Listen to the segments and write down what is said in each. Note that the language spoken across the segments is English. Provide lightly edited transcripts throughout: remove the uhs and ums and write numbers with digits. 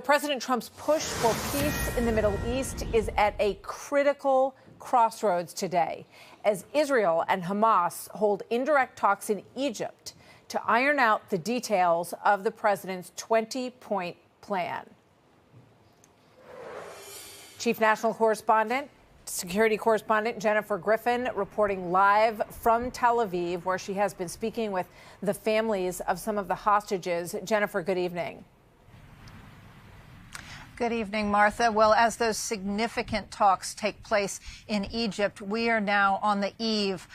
President Trump's push for peace in the Middle East is at a critical crossroads today, as Israel and Hamas hold indirect talks in Egypt to iron out the details of the president's 20-point plan. Chief National Correspondent, Security Correspondent Jennifer Griffin reporting live from Tel Aviv, where she has been speaking with the families of some of the hostages. Jennifer, good evening. Good evening, Martha. Well, as those significant talks take place in Egypt, we are now on the eve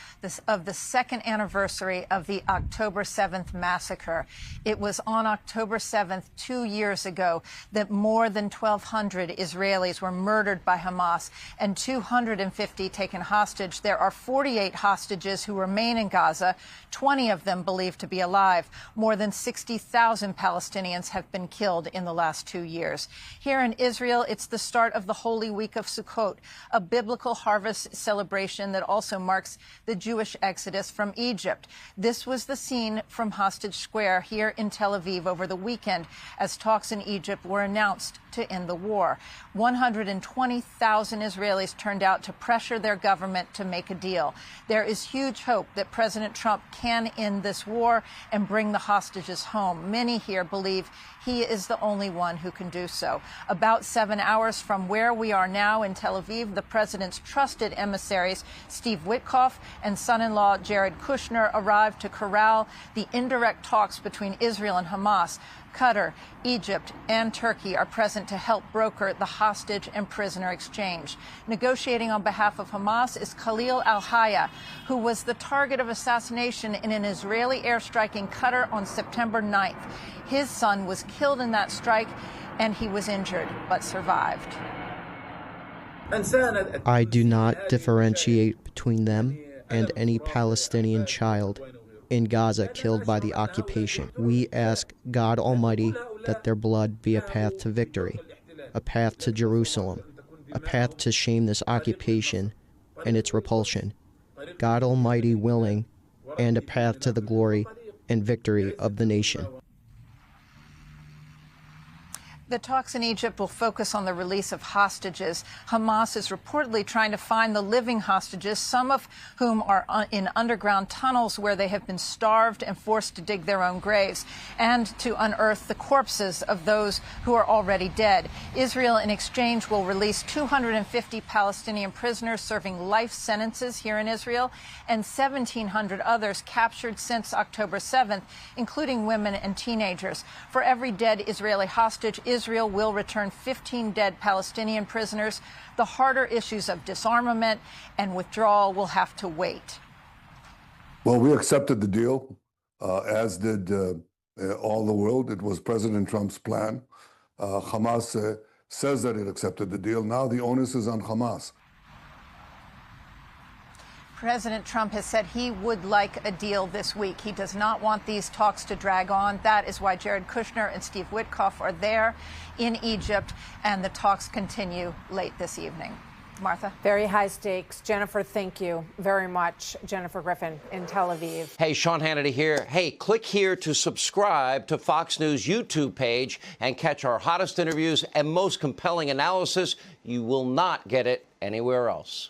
of the second anniversary of the October 7th massacre. It was on October 7th, 2 years ago, that more than 1,200 Israelis were murdered by Hamas and 250 taken hostage. There are 48 hostages who remain in Gaza, 20 of them believed to be alive. More than 60,000 Palestinians have been killed in the last 2 years. Here in Israel, it's the start of the Holy Week of Sukkot, a biblical harvest celebration that also marks the Jewish exodus from Egypt. This was the scene from Hostage Square here in Tel Aviv over the weekend as talks in Egypt were announced to end the war. 120,000 Israelis turned out to pressure their government to make a deal. There is huge hope that President Trump can end this war and bring the hostages home. Many here believe he is the only one who can do so. About 7 hours from where we are now in Tel Aviv, the president's trusted emissaries, Steve Witkoff and son-in-law Jared Kushner, arrived to corral the indirect talks between Israel and Hamas. Qatar, Egypt, and Turkey are present to help broker the hostage and prisoner exchange. Negotiating on behalf of Hamas is Khalil al-Hayya, who was the target of assassination in an Israeli airstrike in Qatar on September 9th. His son was killed in that strike, and he was injured, but survived. I do not differentiate between them and any Palestinian child in Gaza killed by the occupation. We ask God Almighty that their blood be a path to victory, a path to Jerusalem, a path to shame this occupation and its repulsion. God Almighty willing, and a path to the glory and victory of the nation. The talks in Egypt will focus on the release of hostages. Hamas is reportedly trying to find the living hostages, some of whom are in underground tunnels where they have been starved and forced to dig their own graves, and to unearth the corpses of those who are already dead. Israel, in exchange, will release 250 Palestinian prisoners serving life sentences here in Israel and 1,700 others captured since October 7th, including women and teenagers. For every dead Israeli hostage, Israel will return 15 dead Palestinian prisoners. The harder issues of disarmament and withdrawal will have to wait. Well, we accepted the deal, as did all the world. It was President Trump's plan. Hamas says that it accepted the deal. Now the onus is on Hamas. President Trump has said he would like a deal this week. He does not want these talks to drag on. That is why Jared Kushner and Steve Witkoff are there in Egypt, and the talks continue late this evening. Martha? Very high stakes. Jennifer, thank you very much. Jennifer Griffin in Tel Aviv. Hey, Sean Hannity here. Hey, click here to subscribe to Fox News YouTube page and catch our hottest interviews and most compelling analysis. You will not get it anywhere else.